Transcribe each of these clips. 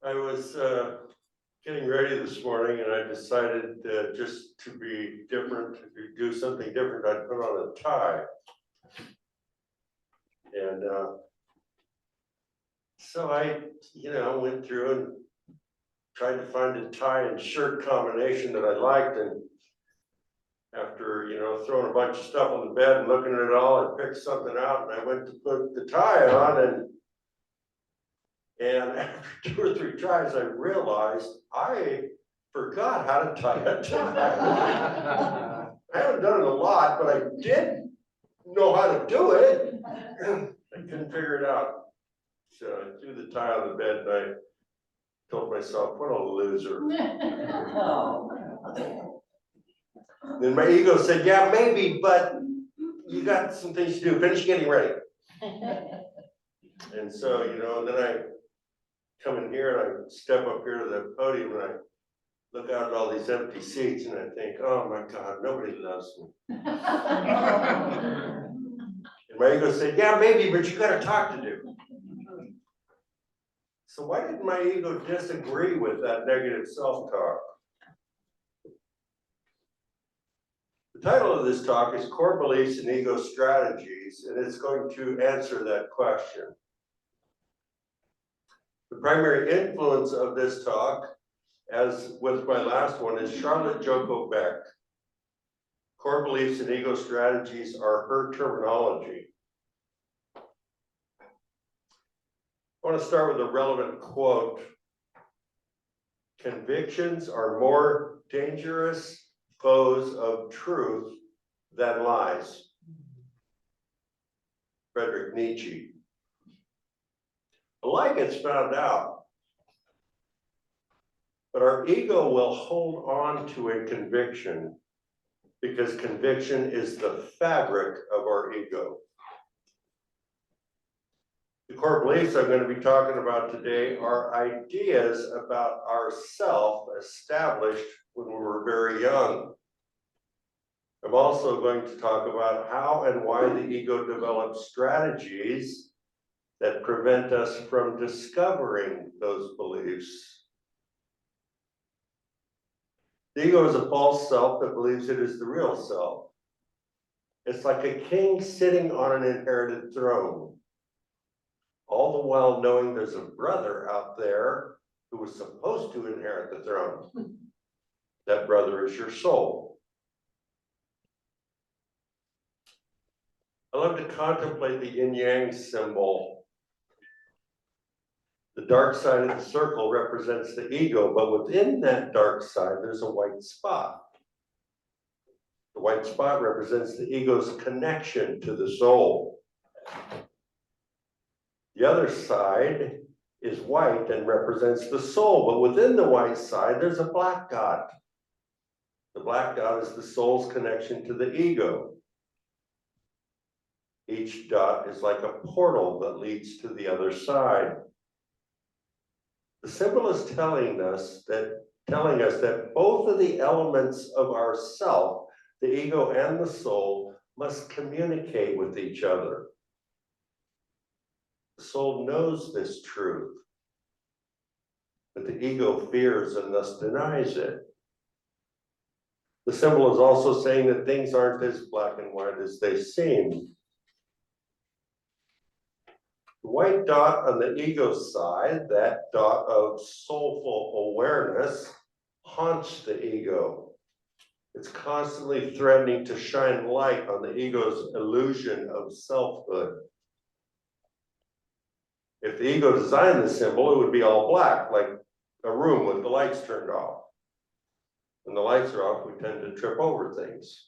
I was getting ready this morning and I decided just to be different, to do something different, I'd put on a tie. And so I, went through and tried to find a tie and shirt combination that I liked. And after, throwing a bunch of stuff on the bed and looking at it all, I picked something out and I went to put the tie on. And after 2 or 3 tries, I realized I forgot how to tie a tie. I haven't done it a lot, but I did know how to do it. I couldn't figure it out. So I threw the tie on the bed and I told myself, what a loser. Then my ego said, yeah, maybe, but you got some things to do. Finish getting ready. And so, then I come in here and I step up here to the podium and I look out at all these empty seats and I think, oh my God, nobody loves me. And my ego said, yeah, maybe, but you got a talk to do. So why did my ego disagree with that negative self-talk? The title of this talk is Core Beliefs and Ego Strategies, and it's going to answer that question. The primary influence of this talk, as with my last one, is Charlotte Joko Beck. Core beliefs and ego strategies are her terminology. I want to start with a relevant quote. Convictions are more dangerous foes of truth than lies. Friedrich Nietzsche. A lie gets found out, but our ego will hold on to a conviction because conviction is the fabric of our ego. The core beliefs I'm going to be talking about today are ideas about ourself established when we were very young. I'm also going to talk about how and why the ego develops strategies that prevent us from discovering those beliefs. The ego is a false self that believes it is the real self. It's like a king sitting on an inherited throne, all the while knowing there's a brother out there who was supposed to inherit the throne. That brother is your soul. I love to contemplate the yin-yang symbol. The dark side of the circle represents the ego, but within that dark side, there's a white spot. The white spot represents the ego's connection to the soul. The other side is white and represents the soul, but within the white side, there's a black dot. The black dot is the soul's connection to the ego. Each dot is like a portal that leads to the other side. The symbol is telling us that both of the elements of our self, the ego and the soul, must communicate with each other. The soul knows this truth, but the ego fears and thus denies it. The symbol is also saying that things aren't as black and white as they seem. The white dot on the ego side, that dot of soulful awareness, haunts the ego. It's constantly threatening to shine light on the ego's illusion of selfhood. If the ego designed the symbol, it would be all black, like a room with the lights turned off. When the lights are off, we tend to trip over things.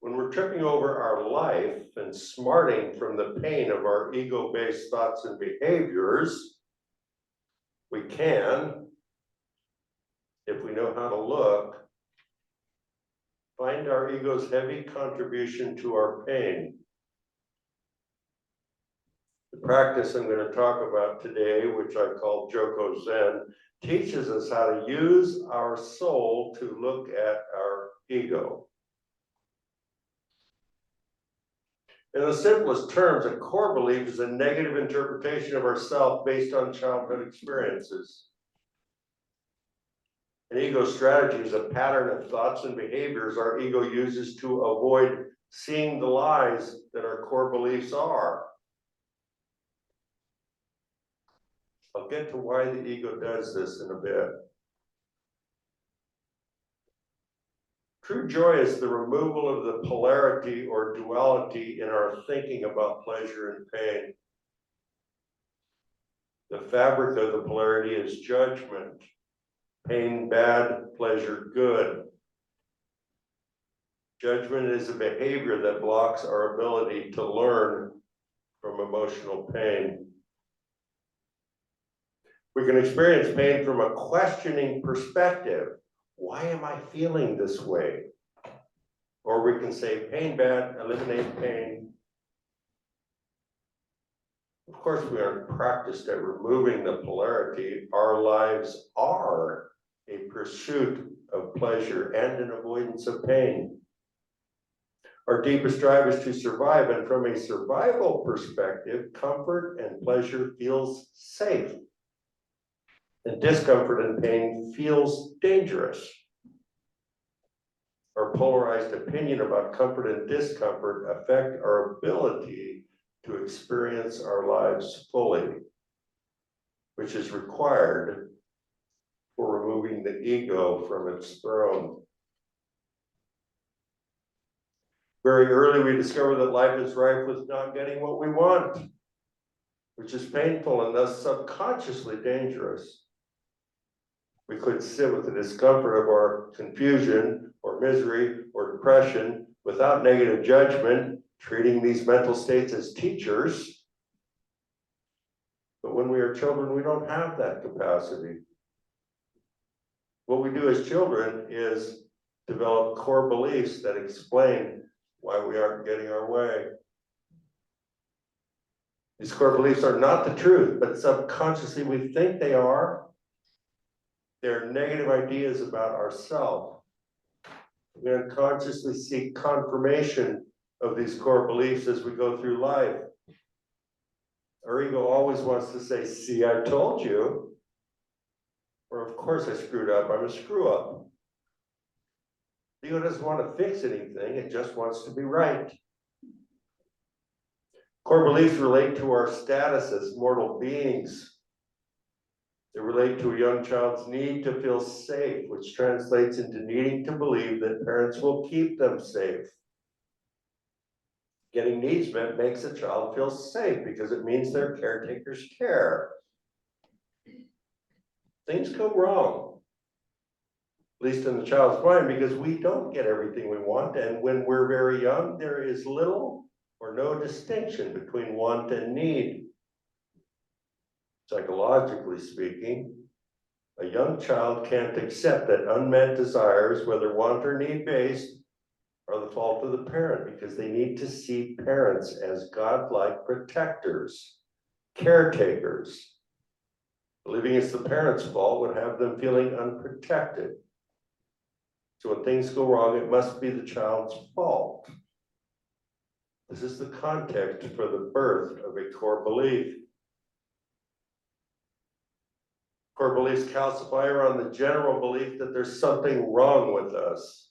When we're tripping over our life and smarting from the pain of our ego-based thoughts and behaviors, we can, if we know how to look, find our ego's heavy contribution to our pain. The practice I'm going to talk about today, which I call Joko Zen, teaches us how to use our soul to look at our ego. In the simplest terms, a core belief is a negative interpretation of ourself based on childhood experiences. An ego strategy is a pattern of thoughts and behaviors our ego uses to avoid seeing the lies that our core beliefs are. I'll get to why the ego does this in a bit. True joy is the removal of the polarity or duality in our thinking about pleasure and pain. The fabric of the polarity is judgment. Pain, bad; pleasure, good. Judgment is a behavior that blocks our ability to learn from emotional pain. We can experience pain from a questioning perspective. Why am I feeling this way? Or we can say, pain bad, eliminate pain. Of course, we aren't practiced at removing the polarity. Our lives are a pursuit of pleasure and an avoidance of pain. Our deepest drive is to survive, and from a survival perspective, comfort and pleasure feels safe. And discomfort and pain feels dangerous. Our polarized opinion about comfort and discomfort affect our ability to experience our lives fully, which is required for removing the ego from its throne. Very early, we discover that life is rife with not getting what we want, which is painful and thus subconsciously dangerous. We could sit with the discomfort of our confusion or misery or depression without negative judgment, treating these mental states as teachers. But when we are children, we don't have that capacity. What we do as children is develop core beliefs that explain why we aren't getting our way. These core beliefs are not the truth, but subconsciously we think they are. They're negative ideas about ourselves. We unconsciously seek confirmation of these core beliefs as we go through life. Our ego always wants to say, see, I told you. Or of course I screwed up, I'm a screw up. The ego doesn't want to fix anything, it just wants to be right. Core beliefs relate to our status as mortal beings. They relate to a young child's need to feel safe, which translates into needing to believe that parents will keep them safe. Getting needs met makes a child feel safe because it means their caretakers care. Things go wrong, at least in the child's mind, because we don't get everything we want. And when we're very young, there is little or no distinction between want and need. Psychologically speaking, a young child can't accept that unmet desires, whether want or need-based, are the fault of the parent, because they need to see parents as godlike protectors, caretakers. Believing it's the parent's fault would have them feeling unprotected. So when things go wrong, it must be the child's fault. This is the context for the birth of a core belief. Core beliefs calcify around the general belief that there's something wrong with us.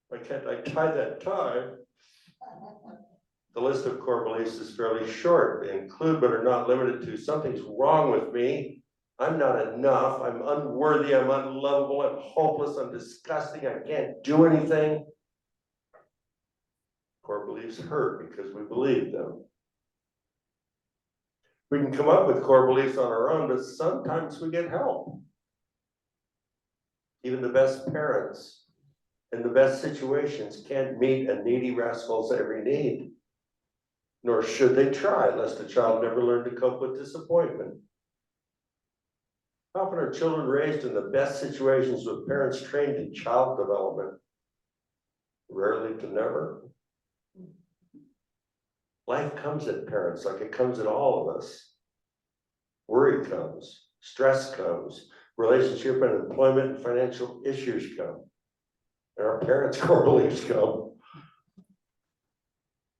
Why can't I tie that tie? The list of core beliefs is fairly short. They include, but are not limited to, something's wrong with me, I'm not enough, I'm unworthy, I'm unlovable, I'm hopeless, I'm disgusting, I can't do anything. Core beliefs hurt because we believe them. We can come up with core beliefs on our own, but sometimes we get help. Even the best parents in the best situations can't meet a needy rascal's every need. Nor should they try, lest a child never learn to cope with disappointment. How often are children raised in the best situations with parents trained in child development? Rarely to never. Life comes at parents like it comes at all of us. Worry comes, stress comes, relationship and employment and financial issues come. And our parents' core beliefs come.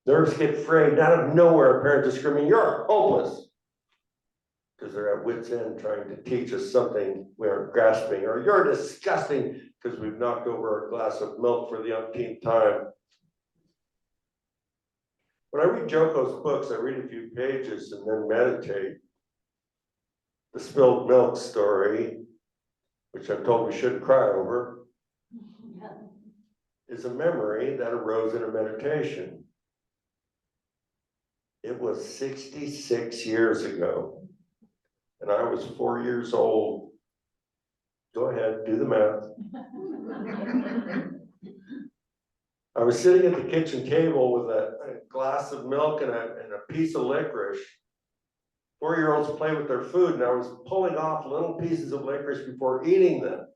Nerves get frayed, out of nowhere, parents are screaming, "You're hopeless." Because they're at wit's end trying to teach us something we aren't grasping, or "You're disgusting," because we've knocked over a glass of milk for the umpteenth time. When I read Joko's books, I read a few pages and then meditate. The spilled milk story, which I'm told we shouldn't cry over, is a memory that arose in a meditation. It was 66 years ago, and I was 4 years old. Go ahead, do the math. I was sitting at the kitchen table with a glass of milk and a piece of licorice. 4-year-olds play with their food, and I was pulling off little pieces of licorice before eating them.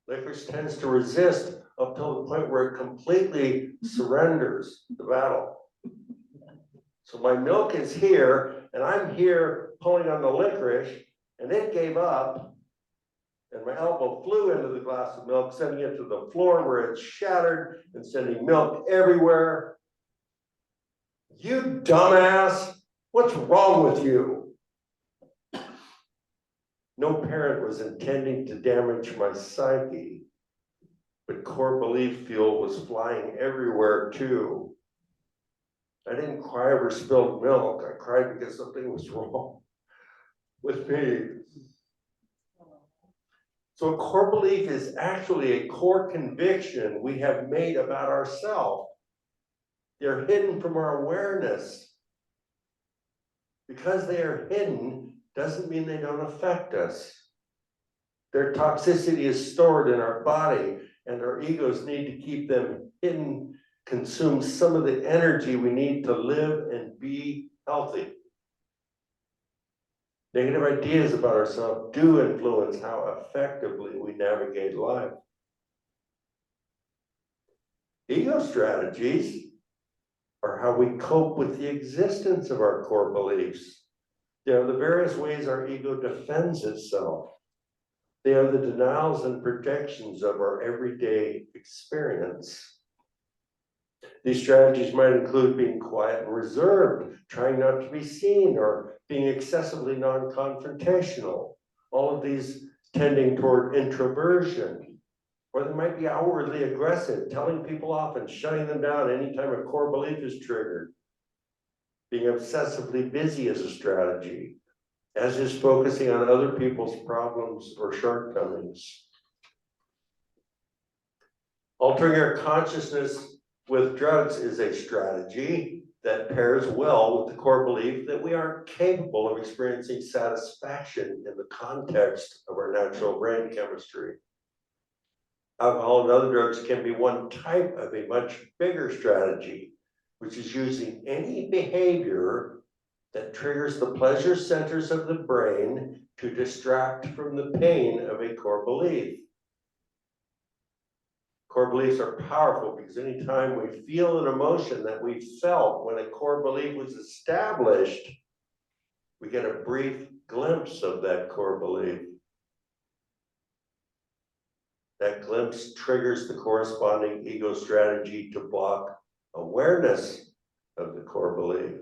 Licorice tends to resist up till the point where it completely surrenders the battle. So my milk is here, and I'm here pulling on the licorice, and it gave up, and my elbow flew into the glass of milk, sending it to the floor where it shattered and sending milk everywhere. "You dumbass, what's wrong with you?" No parent was intending to damage my psyche, but core belief fuel was flying everywhere too. I didn't cry over spilled milk. I cried because something was wrong with me. So a core belief is actually a core conviction we have made about ourselves. They're hidden from our awareness. Because they are hidden doesn't mean they don't affect us. Their toxicity is stored in our body, and our egos need to keep them hidden, consume some of the energy we need to live and be healthy. Negative ideas about ourselves do influence how effectively we navigate life. Ego strategies are how we cope with the existence of our core beliefs. They are the various ways our ego defends itself. They are the denials and projections of our everyday experience. These strategies might include being quiet and reserved, trying not to be seen, or being excessively non-confrontational. All of these tending toward introversion. Or they might be outwardly aggressive, telling people off and shutting them down anytime a core belief is triggered. Being obsessively busy is a strategy, as is focusing on other people's problems or shortcomings. Altering our consciousness with drugs is a strategy that pairs well with the core belief that we aren't capable of experiencing satisfaction in the context of our natural brain chemistry. Alcohol and other drugs can be one type of a much bigger strategy, which is using any behavior that triggers the pleasure centers of the brain to distract from the pain of a core belief. Core beliefs are powerful because anytime we feel an emotion that we felt when a core belief was established, we get a brief glimpse of that core belief. That glimpse triggers the corresponding ego strategy to block awareness of the core belief,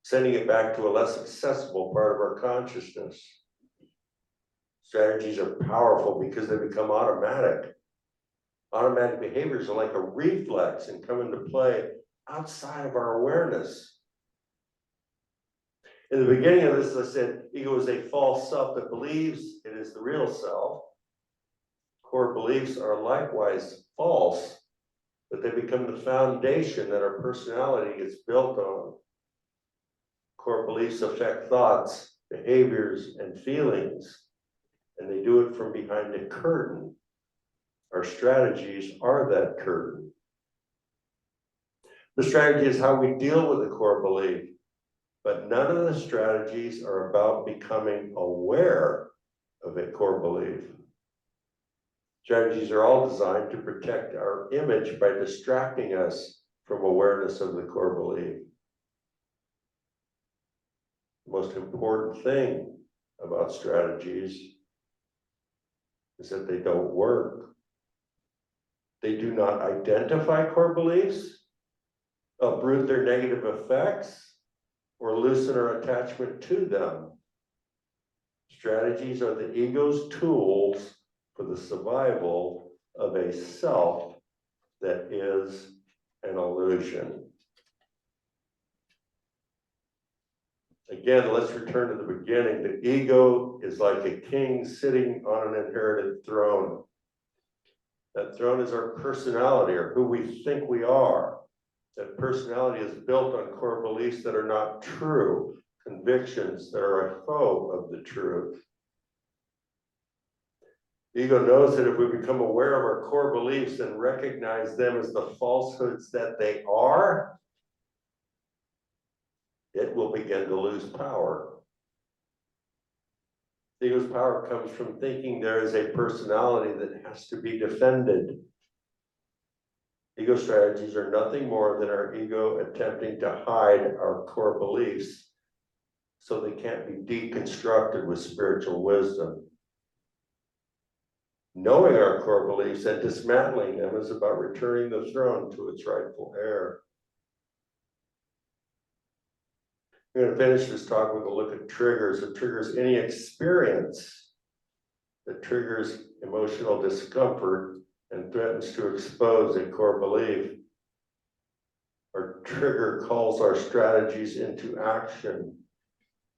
sending it back to a less accessible part of our consciousness. Strategies are powerful because they become automatic. Automatic behaviors are like a reflex and come into play outside of our awareness. In the beginning of this, I said, ego is a false self that believes it is the real self. Core beliefs are likewise false, but they become the foundation that our personality is built on. Core beliefs affect thoughts, behaviors, and feelings, and they do it from behind a curtain. Our strategies are that curtain. The strategy is how we deal with a core belief, but none of the strategies are about becoming aware of a core belief. Strategies are all designed to protect our image by distracting us from awareness of the core belief. The most important thing about strategies is that they don't work. They do not identify core beliefs, uproot their negative effects, or loosen our attachment to them. Strategies are the ego's tools for the survival of a self that is an illusion. Again, let's return to the beginning. The ego is like a king sitting on an inherited throne. That throne is our personality, or who we think we are. That personality is built on core beliefs that are not true, convictions that are a foe of the truth. The ego knows that if we become aware of our core beliefs and recognize them as the falsehoods that they are, it will begin to lose power. The ego's power comes from thinking there is a personality that has to be defended. Ego strategies are nothing more than our ego attempting to hide our core beliefs so they can't be deconstructed with spiritual wisdom. Knowing our core beliefs and dismantling them is about returning the throne to its rightful heir. I'm going to finish this talk with a look at triggers. It triggers any experience that triggers emotional discomfort and threatens to expose a core belief. Our trigger calls our strategies into action.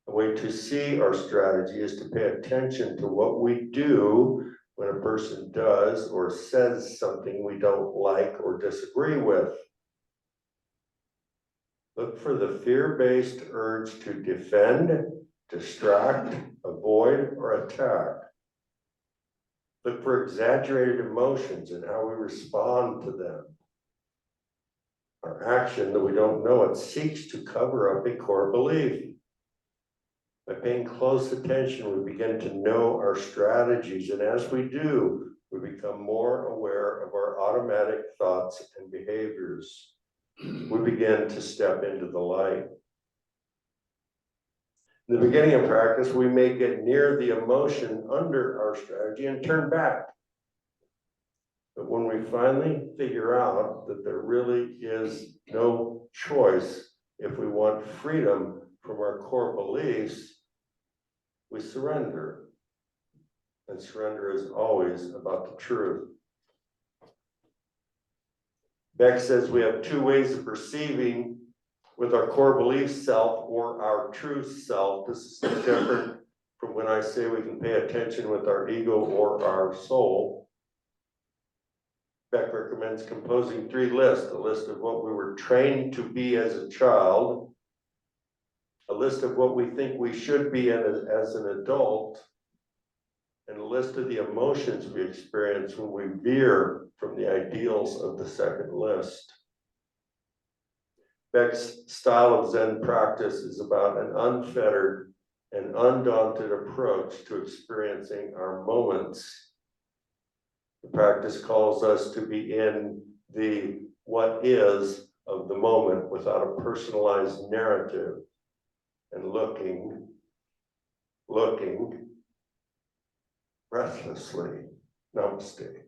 A way to see our strategy is to pay attention to what we do when a person does or says something we don't like or disagree with. Look for the fear-based urge to defend, distract, avoid, or attack. Look for exaggerated emotions and how we respond to them. Our action, though we don't know it, seeks to cover up a core belief. By paying close attention, we begin to know our strategies, and as we do, we become more aware of our automatic thoughts and behaviors. We begin to step into the light. In the beginning of practice, we may get near the emotion under our strategy and turn back. But when we finally figure out that there really is no choice if we want freedom from our core beliefs, we surrender. And surrender is always about the truth. Beck says we have two ways of perceiving with our core belief self or our true self. This is different from when I say we can pay attention with our ego or our soul. Beck recommends composing 3 lists: a list of what we were trained to be as a child, a list of what we think we should be as an adult, and a list of the emotions we experience when we veer from the ideals of the second list. Beck's style of Zen practice is about an unfettered and undaunted approach to experiencing our moments. The practice calls us to be in the what is of the moment without a personalized narrative and looking breathlessly. Namaste.